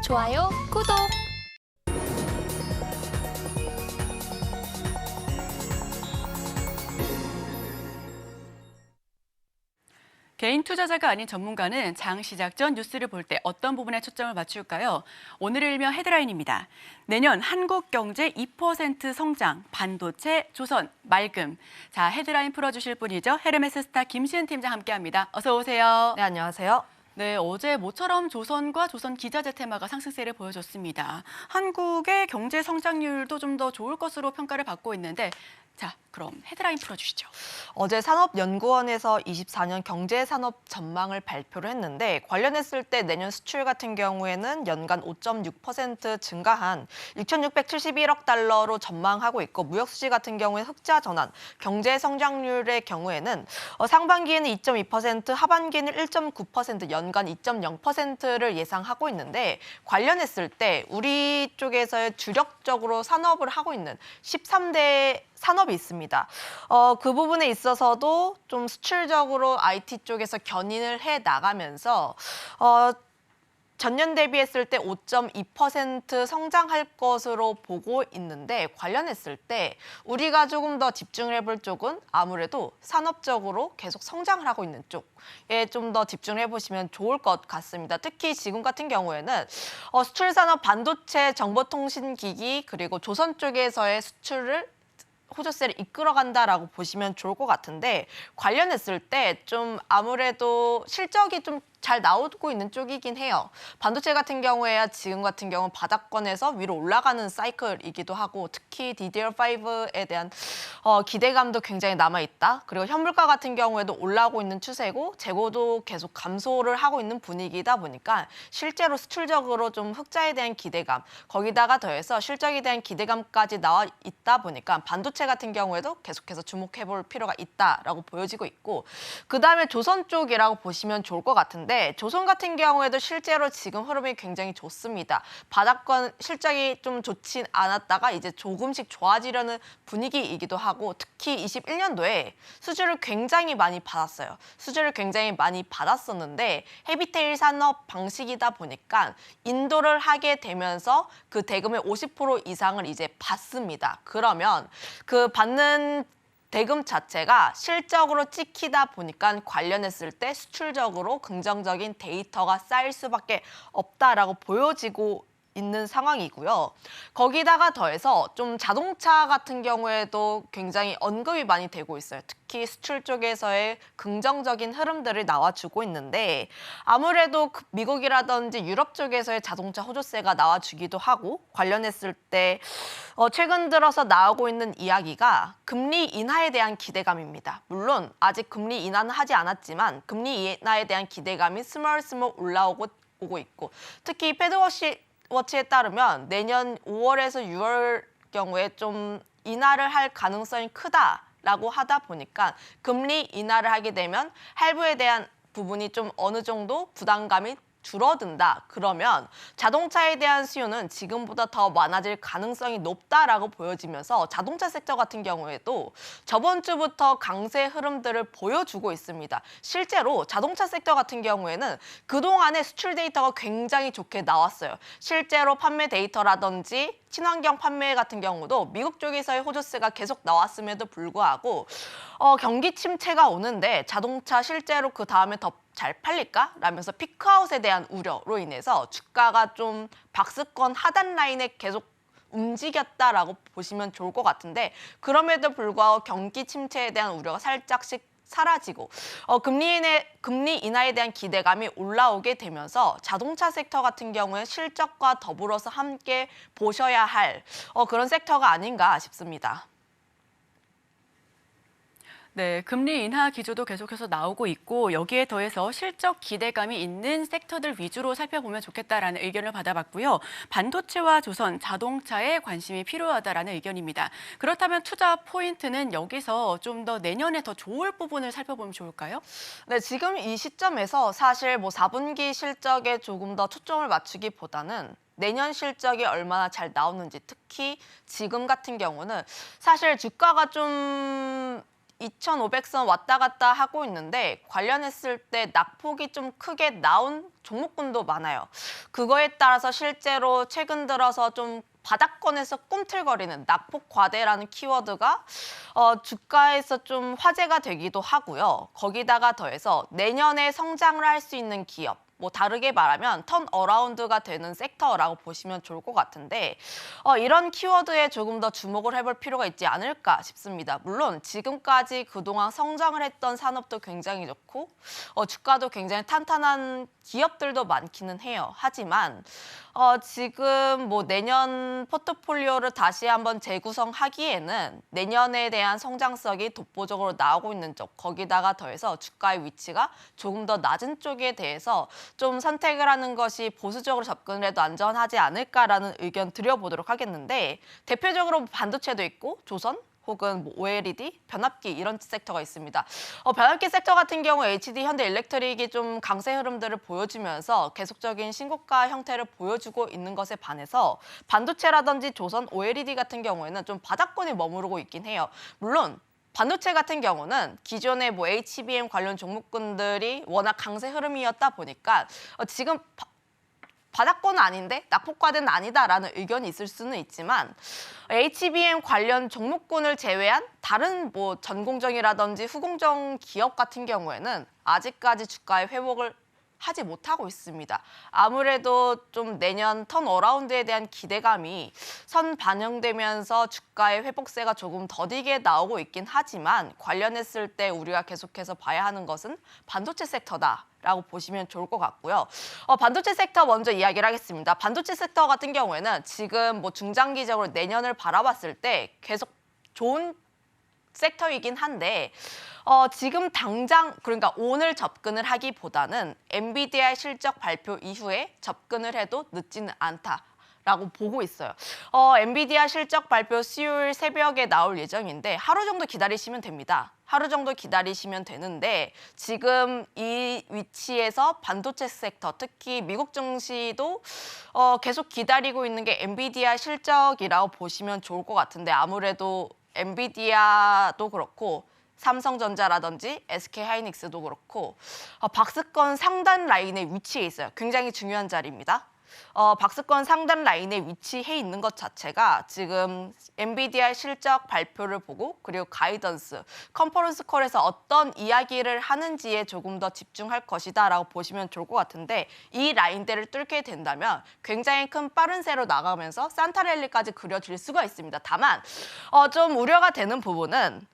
좋아요, 구독! 개인 투자자가 아닌 전문가는 장 시작 전 뉴스를 볼 때 어떤 부분에 초점을 맞출까요? 오늘을 일면 헤드라인입니다. 내년 한국 경제 2% 성장, 반도체, 조선, 맑음. 자, 헤드라인 풀어주실 분이죠. 헤르메스 스타 김시은 팀장 함께합니다. 어서 오세요. 네, 안녕하세요. 네, 어제 모처럼 조선과 조선 기자재 테마가 상승세를 보여줬습니다. 한국의 경제 성장률도 좀 더 좋을 것으로 평가를 받고 있는데 자, 그럼 헤드라인 풀어주시죠. 어제 산업연구원에서 24년 경제산업 전망을 발표를 했는데 관련했을 때 내년 수출 같은 경우에는 연간 5.6% 증가한 6,671억 달러로 전망하고 있고 무역 수지 같은 경우에 흑자 전환, 경제 성장률의 경우에는 상반기에는 2.2%, 하반기에는 1.9%, 연간 2.0%를 예상하고 있는데 관련했을 때 우리 쪽에서의 주력적으로 산업을 하고 있는 13대 산업이 있습니다. 그 부분에 있어서도 좀 수출적으로 IT 쪽에서 견인을 해 나가면서 전년 대비했을 때 5.2% 성장할 것으로 보고 있는데 관련했을 때 우리가 조금 더 집중을 해볼 쪽은 아무래도 산업적으로 계속 성장을 하고 있는 쪽에 좀 더 집중을 해보시면 좋을 것 같습니다. 특히 지금 같은 경우에는 수출 산업 반도체, 정보통신기기 그리고 조선 쪽에서의 수출을 호조세를 이끌어간다라고 보시면 좋을 것 같은데 관련했을 때 좀 아무래도 실적이 좀 잘 나오고 있는 쪽이긴 해요. 반도체 같은 경우에야 지금 같은 경우는 바닥권에서 위로 올라가는 사이클이기도 하고 특히 DDR5에 대한 기대감도 굉장히 남아있다. 그리고 현물가 같은 경우에도 올라오고 있는 추세고 재고도 계속 감소를 하고 있는 분위기다 보니까 실제로 수출적으로 좀 흑자에 대한 기대감 거기다가 더해서 실적에 대한 기대감까지 나와 있다 보니까 반도체 같은 경우에도 계속해서 주목해볼 필요가 있다라고 보여지고 있고 그다음에 조선 쪽이라고 보시면 좋을 것 같은데 조선 같은 경우에도 실제로 지금 흐름이 굉장히 좋습니다. 바닥권 실적이 좀 좋진 않았다가 이제 조금씩 좋아지려는 분위기이기도 하고 특히 21년도에 수주를 굉장히 많이 받았어요. 수주를 굉장히 많이 받았었는데 헤비테일 산업 방식이다 보니까 인도를 하게 되면서 그 대금의 50% 이상을 이제 받습니다. 그러면 그 받는 대금 자체가 실적으로 찍히다 보니까 관련했을 때 수출적으로 긍정적인 데이터가 쌓일 수밖에 없다라고 보여지고 있는 상황이고요. 거기다가 더해서 좀 자동차 같은 경우에도 굉장히 언급이 많이 되고 있어요. 특히 수출 쪽에서의 긍정적인 흐름들을 나와주고 있는데 아무래도 미국이라든지 유럽 쪽에서의 자동차 호조세가 나와주기도 하고 관련했을 때 최근 들어서 나오고 있는 이야기가 금리 인하에 대한 기대감입니다. 물론 아직 금리 인하는 하지 않았지만 금리 인하에 대한 기대감이 스멀스멀 올라오고 있고 특히 패드워치에 따르면 내년 5월에서 6월 경우에 좀 인하를 할 가능성이 크다라고 하다 보니까 금리 인하를 하게 되면 할부에 대한 부분이 좀 어느 정도 부담감이 줄어든다. 그러면 자동차에 대한 수요는 지금보다 더 많아질 가능성이 높다라고 보여지면서 자동차 섹터 같은 경우에도 저번 주부터 강세 흐름들을 보여주고 있습니다. 실제로 자동차 섹터 같은 경우에는 그동안의 수출 데이터가 굉장히 좋게 나왔어요. 실제로 판매 데이터라든지 친환경 판매 같은 경우도 미국 쪽에서의 호조세가 계속 나왔음에도 불구하고 경기 침체가 오는데 자동차 실제로 그 다음에 더 잘 팔릴까? 라면서 피크아웃에 대한 우려로 인해서 주가가 좀 박스권 하단 라인에 계속 움직였다라고 보시면 좋을 것 같은데 그럼에도 불구하고 경기 침체에 대한 우려가 살짝씩 사라지고 금리 인하에 대한 기대감이 올라오게 되면서 자동차 섹터 같은 경우에 실적과 더불어서 함께 보셔야 할 그런 섹터가 아닌가 싶습니다. 네, 금리 인하 기조도 계속해서 나오고 있고 여기에 더해서 실적 기대감이 있는 섹터들 위주로 살펴보면 좋겠다라는 의견을 받아봤고요. 반도체와 조선, 자동차에 관심이 필요하다라는 의견입니다. 그렇다면 투자 포인트는 여기서 좀 더 내년에 더 좋을 부분을 살펴보면 좋을까요? 네, 지금 이 시점에서 사실 4분기 실적에 조금 더 초점을 맞추기보다는 내년 실적이 얼마나 잘 나오는지 특히 지금 같은 경우는 사실 주가가 좀 2,500선 왔다 갔다 하고 있는데 관련했을 때 낙폭이 좀 크게 나온 종목군도 많아요. 그거에 따라서 실제로 최근 들어서 좀 바닥권에서 꿈틀거리는 낙폭 과대라는 키워드가 주가에서 좀 화제가 되기도 하고요. 거기다가 더해서 내년에 성장을 할 수 있는 기업, 뭐 다르게 말하면 턴어라운드가 되는 섹터라고 보시면 좋을 것 같은데 이런 키워드에 조금 더 주목을 해볼 필요가 있지 않을까 싶습니다. 물론 지금까지 그동안 성장을 했던 산업도 굉장히 좋고 주가도 굉장히 탄탄한 기업들도 많기는 해요. 하지만 지금 뭐 내년 포트폴리오를 다시 한번 재구성하기에는 내년에 대한 성장성이 독보적으로 나오고 있는 쪽, 거기다가 더해서 주가의 위치가 조금 더 낮은 쪽에 대해서 좀 선택을 하는 것이 보수적으로 접근을 해도 안전하지 않을까라는 의견 드려보도록 하겠는데, 대표적으로 반도체도 있고 조선, 혹은 뭐 OLED, 변압기 이런 섹터가 있습니다. 변압기 섹터 같은 경우 HD 현대일렉트릭이 좀 강세 흐름들을 보여주면서 계속적인 신고가 형태를 보여주고 있는 것에 반해서 반도체라든지 조선, OLED 같은 경우에는 좀 바닥권에 머무르고 있긴 해요. 물론 반도체 같은 경우는 기존의 뭐 HBM 관련 종목군들이 워낙 강세 흐름이었다 보니까 지금 바닥권은 아닌데 낙폭과대는 아니다라는 의견이 있을 수는 있지만 HBM 관련 종목군을 제외한 다른 뭐 전공정이라든지 후공정 기업 같은 경우에는 아직까지 주가의 회복을 하지 못하고 있습니다. 아무래도 좀 내년 턴어라운드에 대한 기대감이 선 반영되면서 주가의 회복세가 조금 더디게 나오고 있긴 하지만 관련했을 때 우리가 계속해서 봐야 하는 것은 반도체 섹터다라고 보시면 좋을 것 같고요. 반도체 섹터 먼저 이야기를 하겠습니다. 반도체 섹터 같은 경우에는 지금 뭐 중장기적으로 내년을 바라봤을 때 계속 좋은 섹터이긴 한데 지금 당장 그러니까 오늘 접근을 하기보다는 엔비디아 실적 발표 이후에 접근을 해도 늦지는 않다라고 보고 있어요. 엔비디아 실적 발표 수요일 새벽에 나올 예정인데 하루 정도 기다리시면 됩니다. 하루 정도 기다리시면 되는데 지금 이 위치에서 반도체 섹터, 특히 미국 증시도 계속 기다리고 있는 게 엔비디아 실적이라고 보시면 좋을 것 같은데, 아무래도 엔비디아도 그렇고 삼성전자라든지 SK하이닉스도 그렇고 박스권 상단 라인에 위치해 있어요. 굉장히 중요한 자리입니다. 박스권 상단 라인에 위치해 있는 것 자체가 지금 엔비디아 실적 발표를 보고 그리고 가이던스, 컨퍼런스 콜에서 어떤 이야기를 하는지에 조금 더 집중할 것이다라고 보시면 좋을 것 같은데, 이 라인대를 뚫게 된다면 굉장히 큰 빠른 새로 나가면서 산타랠리까지 그려질 수가 있습니다. 다만 좀 우려가 되는 부분은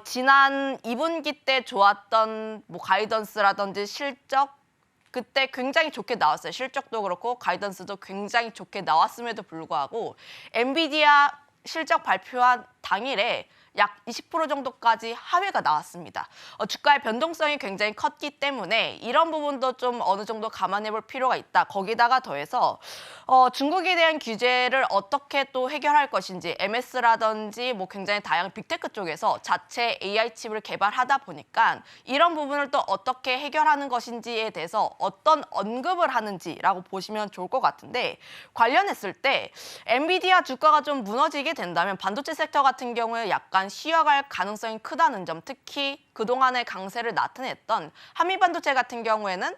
지난 2분기 때 좋았던 뭐 가이던스라든지 실적 그때 굉장히 좋게 나왔어요. 실적도 그렇고 가이던스도 굉장히 좋게 나왔음에도 불구하고 엔비디아 실적 발표한 당일에 약 20% 정도까지 하회가 나왔습니다. 주가의 변동성이 굉장히 컸기 때문에 이런 부분도 좀 어느 정도 감안해 볼 필요가 있다. 거기다가 더해서 중국에 대한 규제를 어떻게 또 해결할 것인지, MS라든지 뭐 굉장히 다양한 빅테크 쪽에서 자체 AI 칩을 개발하다 보니까 이런 부분을 또 어떻게 해결하는 것인지에 대해서 어떤 언급을 하는지라고 보시면 좋을 것 같은데, 관련했을 때 엔비디아 주가가 좀 무너지게 된다면 반도체 섹터 같은 경우에 약간 쉬어갈 가능성이 크다는 점, 특히 그동안의 강세를 나타냈던 한미반도체 같은 경우에는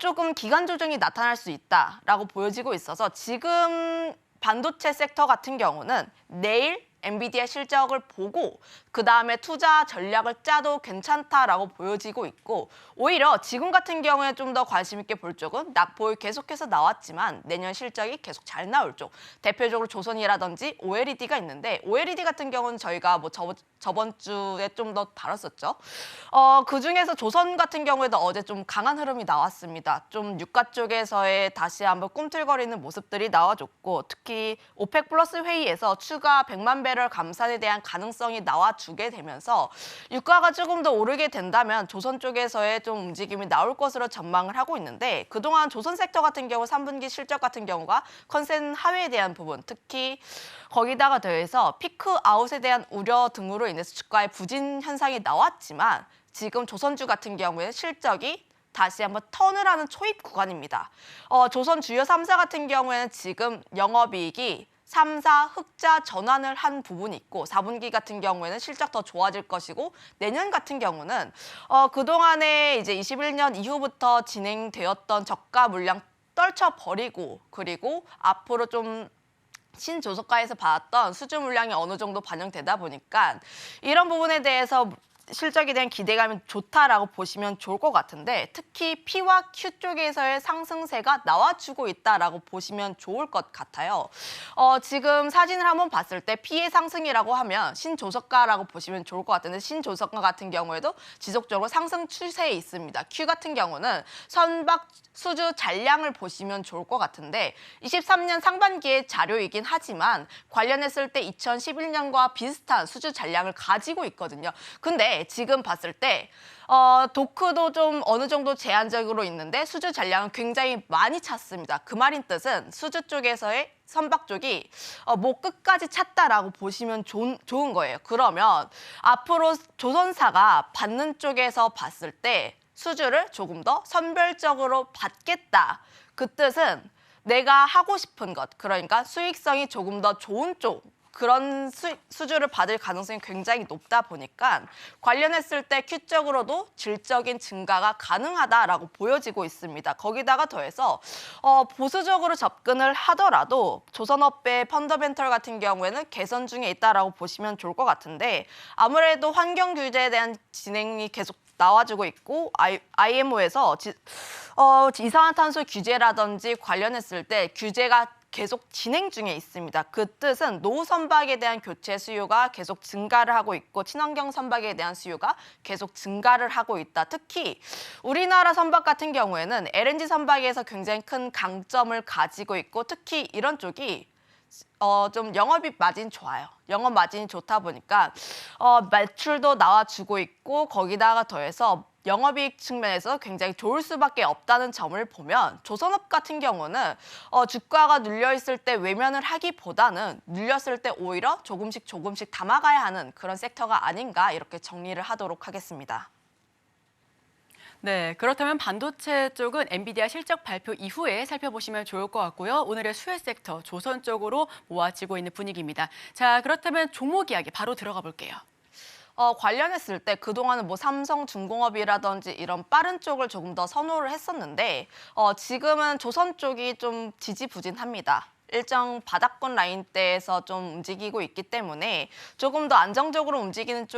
조금 기간 조정이 나타날 수 있다라고 보여지고 있어서 지금 반도체 섹터 같은 경우는 내일 엔비디아 실적을 보고 그 다음에 투자 전략을 짜도 괜찮다라고 보여지고 있고, 오히려 지금 같은 경우에 좀 더 관심 있게 볼 쪽은 낙폭이 계속해서 나왔지만 내년 실적이 계속 잘 나올 쪽, 대표적으로 조선이라든지 OLED가 있는데, OLED 같은 경우는 저희가 뭐 저번 주에 좀 더 다뤘었죠. 그중에서 조선 같은 경우에도 어제 좀 강한 흐름이 나왔습니다. 좀 유가 쪽에서의 다시 한번 꿈틀거리는 모습들이 나와줬고, 특히 오펙 플러스 회의에서 추가 100만 배럴 감산에 대한 가능성이 나와주게 되면서 유가가 조금 더 오르게 된다면 조선 쪽에서의 좀 움직임이 나올 것으로 전망을 하고 있는데, 그동안 조선 섹터 같은 경우 3분기 실적 같은 경우가 컨센 하회에 대한 부분, 특히 거기다가 더해서 피크 아웃에 대한 우려 등으로 인해서 주가의 부진 현상이 나왔지만 지금 조선주 같은 경우에 실적이 다시 한번 턴을 하는 초입 구간입니다. 조선 주요 3사 같은 경우에는 지금 영업이익이 3, 4 흑자 전환을 한 부분이 있고 4분기 같은 경우에는 실적 더 좋아질 것이고 내년 같은 경우는 그동안에 이제 21년 이후부터 진행되었던 저가 물량 떨쳐버리고 그리고 앞으로 좀 신조속가에서 받았던 수주 물량이 어느 정도 반영되다 보니까 이런 부분에 대해서 실적에 대한 기대감이 좋다라고 보시면 좋을 것 같은데 특히 P와 Q 쪽에서의 상승세가 나와주고 있다라고 보시면 좋을 것 같아요. 지금 사진을 한번 봤을 때 P의 상승이라고 하면 신조석가라고 보시면 좋을 것 같은데 신조석가 같은 경우에도 지속적으로 상승 추세에 있습니다. Q 같은 경우는 선박 수주 잔량을 보시면 좋을 것 같은데 23년 상반기의 자료이긴 하지만 관련했을 때 2011년과 비슷한 수주 잔량을 가지고 있거든요. 근데 지금 봤을 때 도크도 좀 어느 정도 제한적으로 있는데 수주 잔량은 굉장히 많이 찼습니다. 그 말인 뜻은 수주 쪽에서의 선박 쪽이 뭐 끝까지 찼다라고 보시면 좋은 거예요. 그러면 앞으로 조선사가 받는 쪽에서 봤을 때 수주를 조금 더 선별적으로 받겠다. 그 뜻은 내가 하고 싶은 것, 그러니까 수익성이 조금 더 좋은 쪽 그런 수주를 받을 가능성이 굉장히 높다 보니까 관련했을 때 Q적으로도 질적인 증가가 가능하다라고 보여지고 있습니다. 거기다가 더해서 보수적으로 접근을 하더라도 조선업의 펀더멘털 같은 경우에는 개선 중에 있다라고 보시면 좋을 것 같은데 아무래도 환경 규제에 대한 진행이 계속 나와주고 있고 IMO에서 이산화탄소 규제라든지 관련했을 때 규제가 계속 진행 중에 있습니다. 그 뜻은 노후 선박에 대한 교체 수요가 계속 증가를 하고 있고 친환경 선박에 대한 수요가 계속 증가를 하고 있다. 특히 우리나라 선박 같은 경우에는 LNG 선박에서 굉장히 큰 강점을 가지고 있고 특히 이런 쪽이 좀 영업이익 마진 좋아요. 영업 마진이 좋다 보니까 매출도 나와주고 있고 거기다가 더해서 영업이익 측면에서 굉장히 좋을 수밖에 없다는 점을 보면 조선업 같은 경우는 주가가 눌려있을 때 외면을 하기보다는 눌렸을 때 오히려 조금씩 담아가야 하는 그런 섹터가 아닌가 이렇게 정리를 하도록 하겠습니다. 네, 그렇다면 반도체 쪽은 엔비디아 실적 발표 이후에 살펴보시면 좋을 것 같고요. 오늘의 수혜 섹터, 조선 쪽으로 모아지고 있는 분위기입니다. 자, 그렇다면 종목 이야기 바로 들어가 볼게요. 관련했을 때 그동안은 뭐 삼성중공업이라든지 이런 빠른 쪽을 조금 더 선호를 했었는데 지금은 조선 쪽이 좀 지지부진합니다. 일정 바닥권 라인대에서 좀 움직이고 있기 때문에 조금 더 안정적으로 움직이는 쪽